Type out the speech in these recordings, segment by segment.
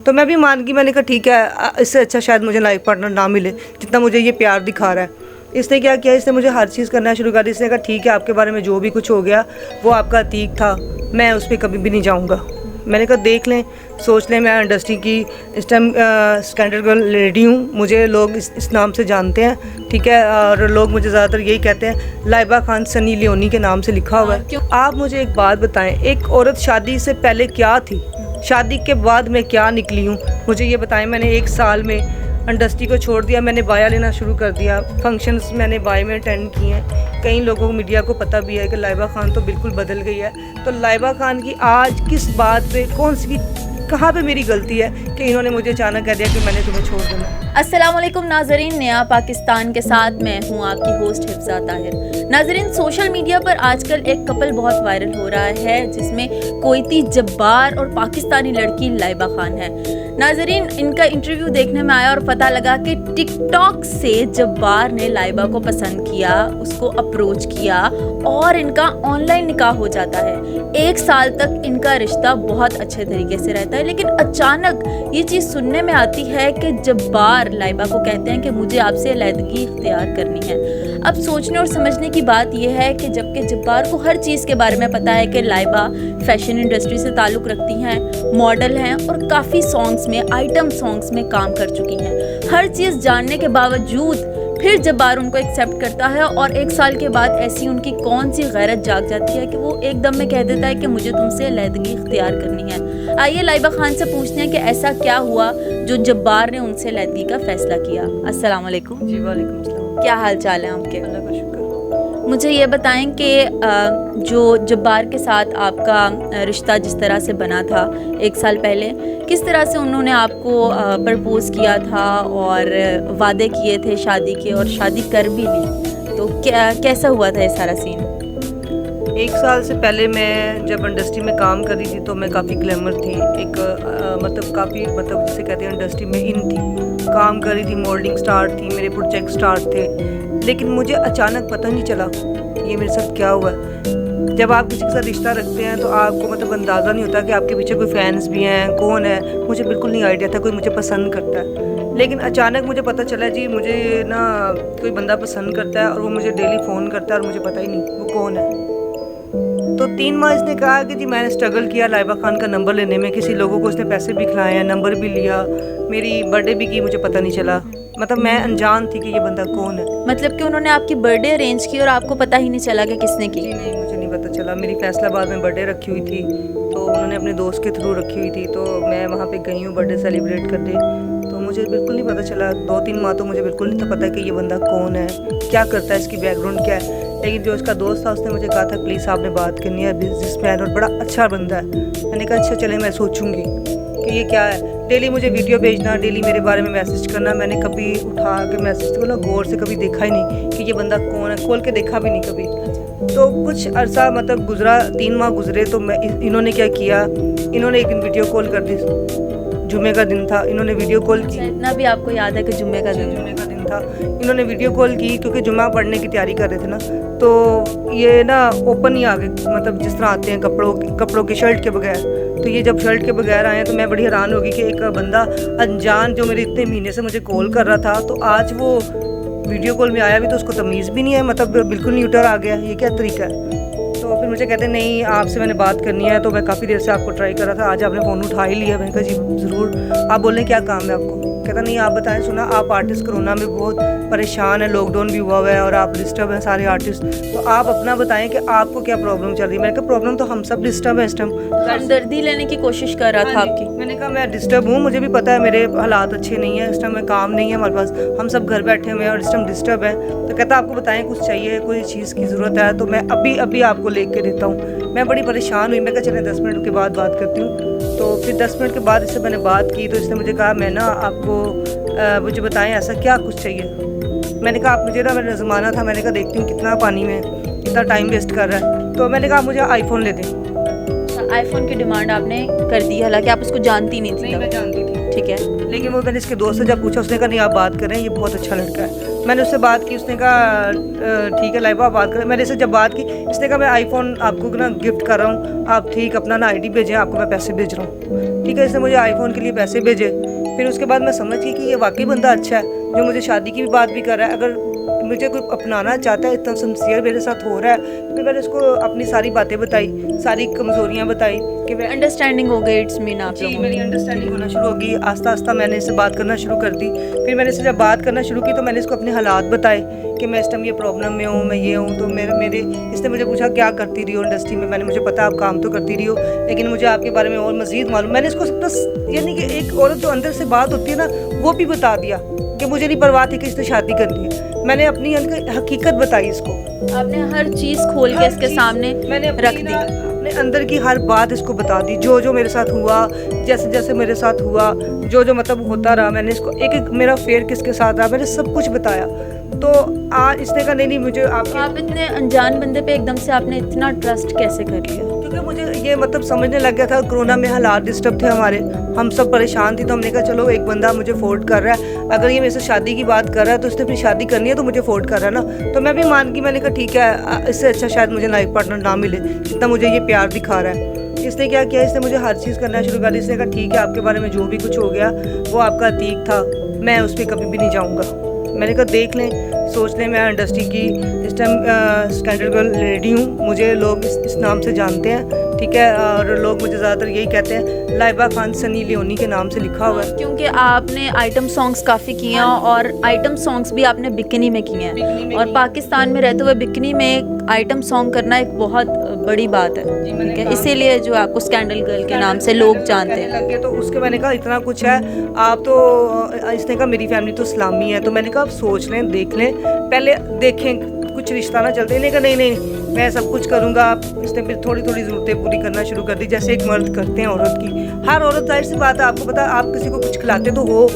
तो मैं भी मान गई, मैंने कहा ठीक है, इससे अच्छा शायद मुझे लाइफ पार्टनर ना मिले जितना मुझे ये प्यार दिखा रहा है। इसने क्या किया, इसने मुझे हर चीज़ करना शुरू कर दी। इसने कहा ठीक है, आपके बारे में जो भी कुछ हो गया वो आपका अतीक था, मैं उस पर कभी भी नहीं जाऊँगा। मैंने कहा देख लें, सोच लें, मैं इंडस्ट्री की इस टाइम स्टैंडर्ड गर्ल लेडी हूँ, मुझे लोग इस नाम से जानते हैं, ठीक है। और लोग मुझे ज़्यादातर यही कहते हैं लाइबा खान सनी लियोनी के नाम से लिखा हुआ है। आप मुझे एक बात बताएं, एक औरत शादी से पहले क्या थी, शादी के बाद मैं क्या निकली हूँ, मुझे ये बताएं। मैंने 1 साल में इंडस्ट्री को छोड़ दिया, मैंने बाया लेना शुरू कर दिया, फंक्शंस मैंने बाय में अटेंड किए हैं। कई लोगों को, मीडिया को पता भी है कि लाइबा खान तो बिल्कुल बदल गई है। तो लाइबा खान की आज किस बात पे, कौन सी, कहाँ पे मेरी गलती है कि इन्होंने मुझे अचानक कह दिया कि मैंने तुम्हें छोड़ देना। अस्सलाम वालेकुम नाजरीन, नया पाकिस्तान के साथ मैं हूँ आपकी होस्ट हिफ्जा ताहिर। नाजरीन, सोशल मीडिया पर आजकल एक कपल बहुत वायरल हो रहा है जिसमें कोयती जब्बार और पाकिस्तानी लड़की लाइबा खान है। नाजरीन, इनका इंटरव्यू देखने में आया और पता लगा कि टिकटॉक से जब्बार ने लाइबा को पसंद किया, उसको अप्रोच किया और इनका ऑनलाइन निकाह हो जाता है। 1 साल तक इनका रिश्ता बहुत अच्छे तरीके से रहता है, लेकिन अचानक ये चीज़ सुनने में आती है कि जब्बार लाइबा को कहते हैं कि मुझे आपसे अलहदगी इख्तियार करनी है। अब सोचने और समझने की बात यह है कि जबकि जब्बार को हर चीज़ के बारे में पता है कि लाइबा फैशन इंडस्ट्री से ताल्लुक़ रखती हैं, मॉडल हैं और काफ़ी सॉन्ग्स में, आइटम सॉन्ग्स में काम कर चुकी हैं। हर चीज़ जानने के बावजूद फिर जब्बार उनको एक्सेप्ट करता है और 1 साल के बाद ऐसी उनकी कौन सी गैरत जाग जाती है कि वो एकदम में कह देता है कि मुझे तुमसे अलहदगी इख्तियार करनी है। आइए लाइबा खान से पूछते हैं कि ऐसा क्या हुआ जो जब्बार ने उनसे अलहदगी का फैसला किया। अस्सलाम वालेकुम। जी वालेकुम सलाम। क्या हाल चाल है आपके? अल्लाह का शुक्र। मुझे ये बताएं कि जो जब्बार के साथ आपका रिश्ता जिस तरह से बना था 1 साल पहले, किस तरह से उन्होंने आपको प्रपोज़ किया था और वादे किए थे शादी के और शादी कर भी ली, तो कैसा हुआ था ये सारा सीन? 1 साल से पहले मैं जब इंडस्ट्री में काम कर रही थी तो मैं काफ़ी ग्लैमर थी, एक काफ़ी जिसे कहते हैं इंडस्ट्री में इन थी, काम कर रही थी, मॉडलिंग स्टार्ट थी, मेरे प्रोजेक्ट स्टार्ट थे। लेकिन मुझे अचानक पता नहीं चला ये मेरे साथ क्या हुआ। जब आप किसी के साथ रिश्ता रखते हैं तो आपको अंदाज़ा नहीं होता कि आपके पीछे कोई फैंस भी हैं, कौन है। मुझे बिल्कुल नहीं आइडिया था कोई मुझे पसंद करता है, लेकिन अचानक मुझे पता चला जी मुझे ना कोई बंदा पसंद करता है और वो मुझे डेली फ़ोन करता है और मुझे पता ही नहीं वो कौन है। तो 3 माह इसने कहा कि जी मैंने स्ट्रगल किया लाइबा खान का नंबर लेने में, किसी लोगों को उसने पैसे भी खिलाए हैं, नंबर भी लिया, मेरी बर्थडे भी की, मुझे पता नहीं चला। मतलब मैं अनजान थी कि ये बंदा कौन है। मतलब कि उन्होंने आपकी बर्थडे अरेंज की और आपको पता ही नहीं चला कि किसने की? जी नहीं, मुझे नहीं पता चला। मेरी फैसलाबाद में बर्थडे रखी हुई थी तो उन्होंने अपने दोस्त के थ्रू रखी हुई थी, तो मैं वहाँ पे गई हूँ बर्थडे सेलिब्रेट करने, तो मुझे बिल्कुल नहीं पता चला। 2-3 माह तो मुझे बिल्कुल नहीं था पता कि ये बंदा कौन है, क्या करता है, इसकी बैकग्राउंड क्या है। लेकिन जो इसका दोस्त था उसने मुझे कहा था प्लीज़ आपने बात करनी है, बिजनेसमैन और बड़ा अच्छा बंदा है। मैंने कहा अच्छा चले, मैं सोचूंगी कि ये क्या है। डेली मुझे वीडियो भेजना, डेली मेरे बारे में मैसेज करना, मैंने कभी उठा के मैसेज को ना गौर से कभी देखा ही नहीं कि ये बंदा कौन है, खोल के देखा भी नहीं कभी। तो कुछ अरसा मतलब गुजरा, 3 माह गुजरे तो मैं इन्होंने क्या किया, इन्होंने एक वीडियो कॉल कर दी, जुमे का दिन था, इन्होंने वीडियो कॉल की। इतना भी आपको याद है कि जुम्मे का दिन था। इन्होंने वीडियो कॉल की क्योंकि जुमा पढ़ने की तैयारी कर रहे थे ना, तो ये ना ओपन ही आ गए, मतलब जिस तरह आते हैं कपड़ों के शर्ट के बगैर। तो ये जब शर्ट के बगैर आए तो मैं बड़ी हैरान हो गई कि एक बंदा अनजान जो मेरे इतने महीने से मुझे कॉल कर रहा था, तो आज वो वीडियो कॉल में आया भी तो उसको तमीज़ भी नहीं है, मतलब बिल्कुल न्यूट्रल आ गया, ये क्या तरीका है। तो फिर मुझे कहते नहीं आपसे मैंने बात करनी है, तो मैं काफ़ी देर से आपको ट्राई कर रहा था, आज आपने फ़ोन उठा ही लिया। मैंने कहा जी ज़रूर, आप बोलें क्या काम है आपको। कहता नहीं आप बताएं, सुना आप आर्टिस्ट कोरोना में बहुत परेशान है, लॉकडाउन भी हुआ हुआ है और आप डिस्टर्ब हैं सारे आर्टिस्ट, तो आप अपना बताएं कि आपको क्या प्रॉब्लम चल रही है। मैंने कहा प्रॉब्लम तो हम सब डिस्टर्ब है इस टाइम। हमदर्दी लेने की कोशिश कर रहा था आपकी। मैंने कहा मैं डिस्टर्ब हूँ, मुझे भी पता है मेरे हालात अच्छे नहीं है इस टाइम, में काम नहीं है हमारे पास, हम सब घर बैठे हुए हैं और इस टाइम डिस्टर्ब है। तो कहता आपको बताएं कुछ चाहिए, कोई चीज़ की ज़रूरत है तो मैं अभी आपको लेके के देता हूँ। मैं बड़ी परेशान हुई, मैं कहा चलें 10 मिनट के बाद बात करती हूँ। तो फिर 10 मिनट के बाद इससे मैंने बात की तो इसने मुझे कहा मैं ना आपको मुझे बताएं ऐसा क्या कुछ चाहिए। मैंने कहा आप मुझे ना, मेरा ज़माना था, मैंने कहा देखती हूँ कितना पानी में कितना टाइम वेस्ट कर रहा है, तो मैंने कहा मुझे आईफोन ले दें। आईफोन की डिमांड आपने कर दी, हालांकि आप उसको जानती नहीं थी। नहीं मैं जानती थी, ठीक है। लेकिन वो मैंने इसके दोस्त से जब पूछा उसने कहा नहीं आप बात करें, ये बहुत अच्छा लड़का है। मैंने उससे बात की, उसने कहा ठीक है लाइबा बात करें। मैंने इससे जब बात की, इसने कहा मैं आईफोन आपको ना गिफ्ट कर रहा हूँ, आप ठीक अपना ना आईडी भेजें, आपको मैं पैसे भेज रहा हूँ। ठीक है, इसने मुझे आईफोन के लिए पैसे भेजे। फिर उसके बाद मैं समझ गई कि ये वाकई बंदा अच्छा है, जो मुझे शादी की भी बात भी कर रहा है। अगर मुझे कोई अपनाना चाहता है, इतना सिंसियर मेरे साथ हो रहा है, तो मैंने उसको अपनी सारी बातें बताई, सारी कमज़ोरियाँ बताई कि मैं अंडरस्टैंडिंग हो गई इट्स मीन आप जी लोगों मेरी की। अंडरस्टैंडिंग होना शुरू होगी। आस्ता आस्ता मैंने इससे बात करना शुरू कर दी। फिर मैंने इससे जब बात करना शुरू की तो मैंने इसको अपने हालात बताए कि मैं इस टाइम ये प्रॉब्लम में हूँ, मैं ये हूँ। तो मेरे इसने मुझे पूछा क्या करती रही हो इंडस्ट्री में। मैंने मुझे पता आप काम तो करती रही हो, लेकिन मुझे आपके बारे में और मज़ीद मालूम। मैंने इसको बस यानी कि एक औरत जो अंदर से बात होती है ना, वो भी बता दिया कि मुझे नहीं परवाह थी कि इसने शादी करनी है। मैंने अपनी हकीकत बताई इसको, आपने हर चीज खोल के इसके सामने मैंने रख दी। अपने अंदर की हर बात इसको बता दी, जो जो मेरे साथ हुआ, जैसे जैसे मेरे साथ हुआ, जो जो मतलब होता रहा। मैंने इसको एक एक मेरा फेयर किसके साथ रहा, मैंने सब कुछ बताया। तो आज इसने कहा नहीं मुझे आप इतने अनजान बंदे पे एकदम से आपने इतना ट्रस्ट कैसे कर लिया? क्योंकि मुझे ये मतलब समझने लग गया था, कोरोना में हालात डिस्टर्ब थे हमारे, हम सब परेशान थे। तो हमने कहा चलो एक बंदा मुझे फोर्ड कर रहा है, अगर ये मेरे से शादी की बात कर रहा है तो उसने फिर शादी करनी है तो मुझे फोर्ड कर रहा है ना। तो मैं भी मान गई, मैंने कहा ठीक है, इससे अच्छा शायद मुझे लाइफ पार्टनर ना मिले जितना मुझे ये प्यार दिखा रहा है। इसने क्या किया, इसने मुझे हर चीज़ करना शुरू कर दी। इसने कहा ठीक है आपके बारे में जो भी कुछ हो गया वो आपका अतीक था, मैं उस पर कभी भी नहीं जाऊँगा। मैंने कहा देख लें, सोच लें, मैं इंडस्ट्री की इस टाइम स्टैंडर्ड गर्ल लेडी हूँ, मुझे लोग इस नाम से जानते हैं। ठीक है, और लोग मुझे ज़्यादातर यही कहते हैं लाइबा खान सनी लियोनी के नाम से लिखा हुआ है। क्योंकि आपने आइटम सॉन्ग्स काफ़ी किए हैं और आइटम सॉन्ग्स भी आपने बिकनी में किए हैं, और पाकिस्तान में रहते हुए बिकनी में आइटम सॉन्ग करना एक बहुत बड़ी बात है। ठीक है, इसीलिए जो आपको स्कैंडल गर्ल के नाम से लोग जानते हैं। लगे तो उसके मैंने कहा इतना कुछ है आप तो, इसने कहा मेरी फैमिली तो इस्लामी है। तो मैंने कहा आप सोच लें, देख लें, पहले देखें कुछ रिश्ता ना चलते। इन्हें कहा नहीं मैं सब कुछ करूँगा। इसने फिर थोड़ी थोड़ी ज़रूरतें पूरी करना शुरू कर दी, जैसे एक मर्द करते हैं औरत की। हर औरत जाहिर सी बात है, आपको पता है, आप किसी को कुछ खिलाते तो हो,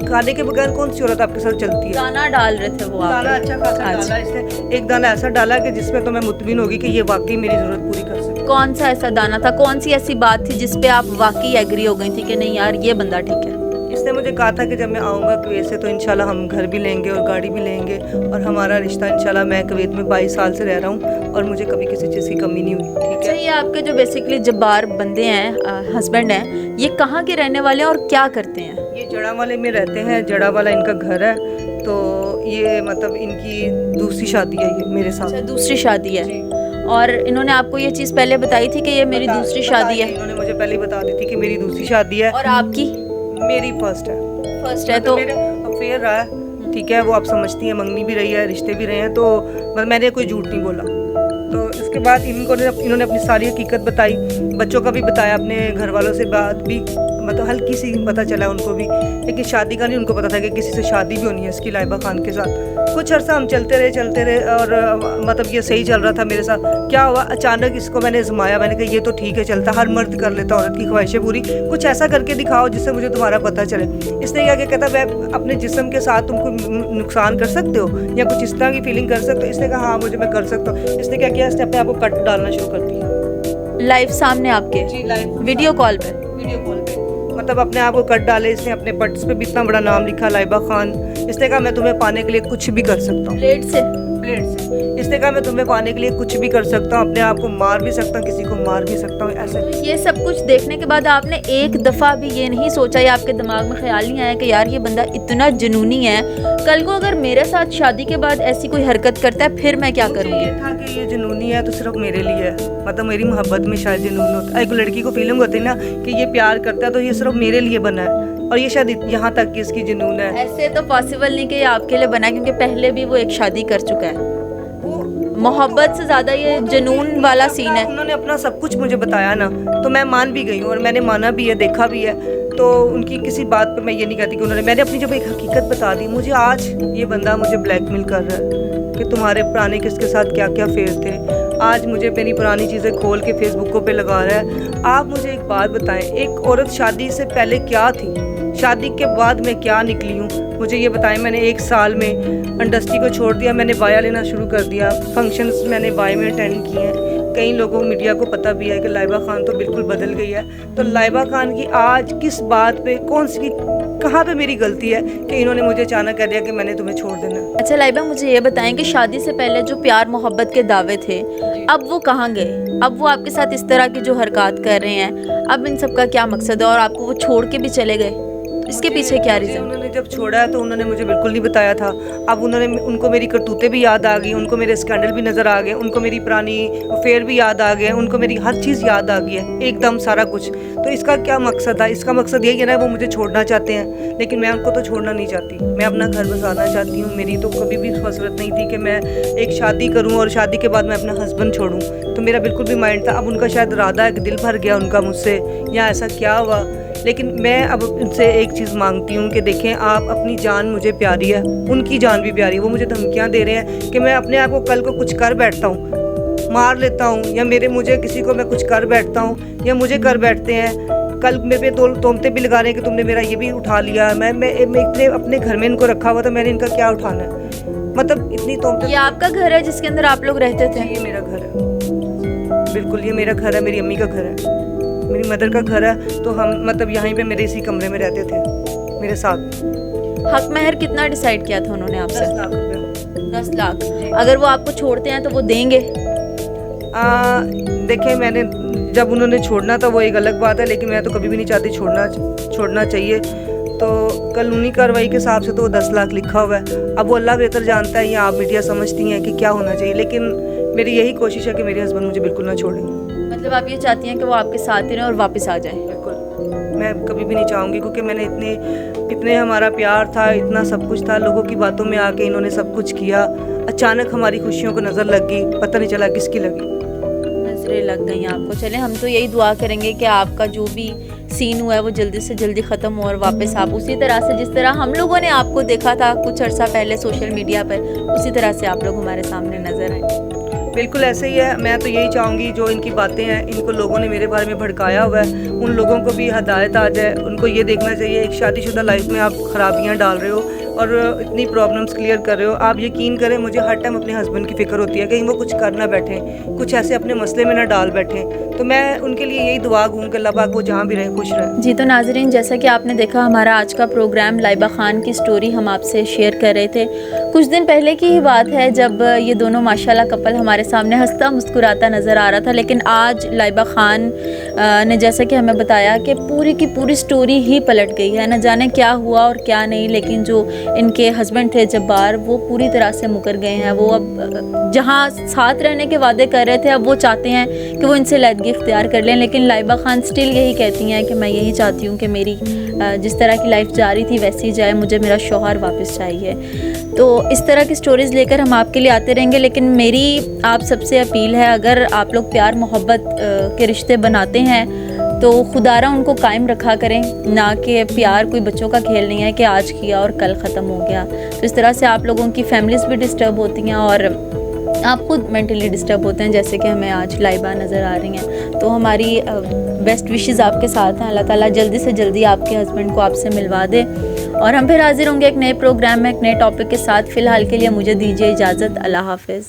खाने के बगैर कौन सी औरत आपके साथ चलती है। दाना डाल रहे थे वो, दाना अच्छा खासा डाला इसने, एक दाना ऐसा डाला कि जिसमें तो मैं मुतमिन होगी कि ये वाकई मेरी ज़रूरत पूरी कर सकती है। कौन सा ऐसा दाना था, कौन सी ऐसी बात थी जिस पे आप वाकई एग्री हो गई थी कि नहीं यार ये बंदा ठीक है? इसने मुझे कहा था कि जब मैं आऊँगा कुवैत से तो इंशाल्लाह हम घर भी लेंगे और गाड़ी भी लेंगे, और हमारा रिश्ता इंशाल्लाह, मैं कुवैत में 22 साल से रह रहा हूँ और मुझे कभी किसी चीज़ की कमी नहीं हुई। ठीक अच्छा, है, ये आपके जो बेसिकली जब्बार बंदे हैं, हस्बैंड हैं, ये कहाँ के रहने वाले हैं और क्या करते हैं? ये जड़ा वाले में रहते हैं, जड़ा वाला इनका घर है। तो ये मतलब इनकी दूसरी शादी है ये मेरे साथ। अच्छा, दूसरी शादी है। जी। और इन्होंने आपको ये चीज़ पहले बताई थी कि ये मेरी दूसरी शादी है? इन्होंने मुझे पहले बता दी थी कि मेरी दूसरी शादी है। और आपकी मेरी फर्स्ट है। फर्स्ट है। तो मेरा अफेयर रहा है, ठीक है, वो आप समझती हैं, मंगनी भी रही है, रिश्ते भी रहे हैं, तो मतलब मैंने कोई झूठ नहीं बोला। तो इसके बाद इन्होंने अपनी सारी हकीकत बताई, बच्चों का भी बताया, अपने घर वालों से बात भी मतलब हल्की सी पता चला उनको भी, लेकिन शादी का नहीं उनको पता था कि किसी से शादी भी होनी है इसकी लाइबा खान के साथ। कुछ अर्सा हम चलते रहे और मतलब ये सही चल रहा था मेरे साथ। क्या हुआ, अचानक इसको मैंने आजमाया, मैंने कहा ये तो ठीक है चलता, हर मर्द कर लेता औरत की ख्वाहिशें पूरी, कुछ ऐसा करके दिखाओ जिससे मुझे तुम्हारा पता चले। इसने क्या कहता, मैं अपने जिस्म के साथ तुमको नुकसान कर सकते हो या कुछ इस तरह की फीलिंग कर सकते हो। इसने कहा हाँ मुझे मैं कर सकता हूँ। इसने क्या किया, इसने अपने आप को कट डालना शुरू कर दिया लाइव सामने आपके? जी, लाइव वीडियो कॉल पे? वीडियो कॉल पे मतलब अपने आप को कट डाले। इसने अपने पट्स पे भी इतना बड़ा नाम लिखा, लाइबा खान। इसने कहा मैं तुम्हें पाने के लिए कुछ भी कर सकता हूँ, प्लेट से? प्लेट से। इसने कहा मैं तुम्हें पाने के लिए कुछ भी कर सकता हूँ, अपने आप को मार भी सकता हूँ, किसी को मार भी सकता हूँ, ऐसे। तो ये सब कुछ देखने के बाद आपने एक दफ़ा भी ये नहीं सोचा या आपके दिमाग में ख्याल नहीं आया कि यार ये बंदा इतना जुनूनी है, कल को अगर मेरे साथ शादी के बाद ऐसी कोई हरकत करता है फिर मैं क्या करूँगी? ये था कि ये जुनूनी है तो सिर्फ मेरे लिए है, मतलब मेरी मोहब्बत में शायद जुनून होता है। एक लड़की को फीलिंग होती है ना कि ये प्यार करता है तो ये सिर्फ मेरे लिए बना है, और ये शायद यहाँ तक कि इसकी जुनून है। ऐसे तो पॉसिबल नहीं कि ये आपके लिए बना है, क्योंकि पहले भी वो एक शादी कर चुका है। मोहब्बत से ज़्यादा ये जुनून वाला सीन है। उन्होंने अपना सब कुछ मुझे बताया ना, तो मैं मान भी गई हूँ और मैंने माना भी है, देखा भी है। तो उनकी किसी बात पे मैं ये नहीं कहती कि मैंने अपनी जब एक हकीकत बता दी। मुझे आज ये बंदा मुझे ब्लैकमेल कर रहा है कि तुम्हारे पुराने किसके साथ क्या क्या फेर थे। आज मुझे मेरी पुरानी चीज़ें खोल के फेसबुकों पे लगा रहा है। आप मुझे एक बात बताएं, एक औरत शादी से पहले क्या थी, शादी के बाद मैं क्या निकली हूँ, मुझे ये बताएं। मैंने 1 साल में इंडस्ट्री को छोड़ दिया, मैंने बाया लेना शुरू कर दिया, फंक्शंस मैंने बाय में अटेंड किए हैं, कई लोगों मीडिया को पता भी है कि लाइबा खान तो बिल्कुल बदल गई है। तो लाइबा खान की आज किस बात पे, कहाँ पे मेरी गलती है कि इन्होंने मुझे अचानक कह दिया कि मैंने तुम्हें छोड़ देना। अच्छा लाइबा, मुझे ये बताएं कि शादी से पहले जो प्यार मोहब्बत के दावे थे, अब वो कहाँ गए? अब वो आपके साथ इस तरह की जो हरकत कर रहे हैं, अब इन सब का क्या मकसद है? और आपको वो छोड़ के भी चले गए, इसके पीछे क्या रीज़न? उन्होंने जब छोड़ा है तो उन्होंने मुझे बिल्कुल नहीं बताया था। अब उनको मेरी करतूतें भी याद आ गई, उनको मेरे स्कैंडल भी नज़र आ गए, उनको मेरी पुरानी अफेयर भी याद आ गए, उनको मेरी हर चीज़ याद आ गई है, एकदम सारा कुछ। तो इसका क्या मकसद था? इसका मकसद यही है ना, वो मुझे छोड़ना चाहते हैं, लेकिन मैं उनको तो छोड़ना नहीं चाहती। मैं अपना घर बसाना चाहती हूँ। मेरी तो कभी भी हसरत नहीं थी कि मैं एक शादी करूँ और शादी के बाद मैं अपना हस्बैंड छोड़ूँ। तो मेरा बिल्कुल भी माइंड था। अब उनका शायद इरादा है कि दिल भर गया उनका मुझसे, या ऐसा क्या हुआ। लेकिन मैं अब उनसे एक चीज़ मांगती हूँ कि देखें, आप अपनी जान मुझे प्यारी है, उनकी जान भी प्यारी है। वो मुझे धमकियाँ दे रहे हैं कि मैं अपने आप को कल को कुछ कर बैठता हूँ, मार लेता हूँ, या मुझे किसी को मैं कुछ कर बैठता हूँ, या मुझे कर बैठते हैं। कल मेरे पे तोहमतें भी लगा रहे हैं कि तुमने मेरा ये भी उठा लिया। मैं इतने अपने घर में इनको रखा हुआ था, मैंने इनका क्या उठाना है? मतलब इतनी तोहमतें। ये आपका घर है जिसके अंदर आप लोग रहते थे? ये मेरा घर है, बिल्कुल ये मेरा घर है, मेरी अम्मी का घर है, मेरी मदर का घर है। तो हम मतलब यहीं पे मेरे इसी कमरे में रहते थे मेरे साथ। हक महर कितना डिसाइड किया था उन्होंने आपसे? 10 लाख रुपये। 10 लाख। अगर वो आपको छोड़ते हैं तो वो देंगे? देखिए, मैंने जब उन्होंने छोड़ना था वो एक अलग बात है, लेकिन मैं तो कभी भी नहीं चाहती छोड़ना चाहिए। तो कानूनी कार्रवाई के हिसाब से तो वो 10 लाख लिखा हुआ है। अब वो अल्लाह बेहतर जानता है, या आप मीडिया समझती हैं कि क्या होना चाहिए। लेकिन मेरी यही कोशिश है कि मेरे हस्बैंड मुझे बिल्कुल ना छोड़ें। मतलब आप ये चाहती हैं कि वो आपके साथ ही रहें और वापस आ जाएं? बिल्कुल, मैं कभी भी नहीं चाहूँगी, क्योंकि मैंने इतने हमारा प्यार था, इतना सब कुछ था। लोगों की बातों में आके इन्होंने सब कुछ किया। अचानक हमारी खुशियों को नज़र लग गई, पता नहीं चला किसकी लगी। नजरें लग गई आपको। चलें, हम तो यही दुआ करेंगे कि आपका जो भी सीन हुआ है वो जल्दी से जल्दी ख़त्म हो और वापस आप उसी तरह से, जिस तरह हम लोगों ने आपको देखा था कुछ अर्सा पहले सोशल मीडिया पर, उसी तरह से आप लोग हमारे सामने नज़र आए। बिल्कुल ऐसे ही है। मैं तो यही चाहूँगी, जो इनकी बातें हैं, इनको लोगों ने मेरे बारे में भड़काया हुआ है, उन लोगों को भी हिदायत आ जाए। उनको ये देखना चाहिए, एक शादीशुदा लाइफ में आप खराबियाँ डाल रहे हो और इतनी प्रॉब्लम्स क्लियर कर रहे हो। आप यकीन करें, मुझे हर टाइम अपने हस्बैंड की फ़िक्र होती है, कहीं वो कुछ कर ना बैठें, कुछ ऐसे अपने मसले में ना डाल बैठें। तो मैं उनके लिए यही दुआ दूँ कि अल्लाह पाक वो जहाँ भी रहें खुश रहें। जी, तो नाज़रीन, जैसा कि आपने देखा, हमारा आज का प्रोग्राम लाइबा खान की स्टोरी हम आपसे शेयर कर रहे थे। कुछ दिन पहले की ही बात है जब ये दोनों माशाल्लाह कपल हमारे सामने हंसता मुस्कुराता नज़र आ रहा था। लेकिन आज लाइबा खान ने जैसा कि हमें बताया कि पूरी की पूरी स्टोरी ही पलट गई है। न जाने क्या हुआ और क्या नहीं, लेकिन जो इनके हस्बैंड थे जब्बार, वो पूरी तरह से मुकर गए हैं। वो अब जहाँ साथ रहने के वादे कर रहे थे, अब वो चाहते हैं कि वो इनसे लैदगी इख्तियार कर लें। लेकिन लाइबा खान स्टिल यही कहती हैं कि मैं यही चाहती हूँ कि मेरी जिस तरह की लाइफ जारी थी वैसी जाए, मुझे मेरा शौहर वापस चाहिए। तो इस तरह की स्टोरीज़ लेकर हम आपके लिए आते रहेंगे। लेकिन मेरी आप सबसे अपील है, अगर आप लोग प्यार मोहब्बत के रिश्ते बनाते हैं तो खुदारा उनको कायम रखा करें, ना कि प्यार कोई बच्चों का खेल नहीं है कि आज किया और कल ख़त्म हो गया। तो इस तरह से आप लोगों की फैमिलीज़ भी डिस्टर्ब होती हैं और आप खुद मेंटली डिस्टर्ब होते हैं, जैसे कि हमें आज लाइबा नज़र आ रही हैं। तो हमारी बेस्ट विशेज़ आपके साथ हैं। अल्लाह ताला जल्दी से जल्दी आपके हस्बैंड को आपसे मिलवा दे और हम फिर हाजिर होंगे एक नए प्रोग्राम में एक नए टॉपिक के साथ। फ़िलहाल के लिए मुझे दीजिए इजाज़त। अल्लाह हाफ़िज़।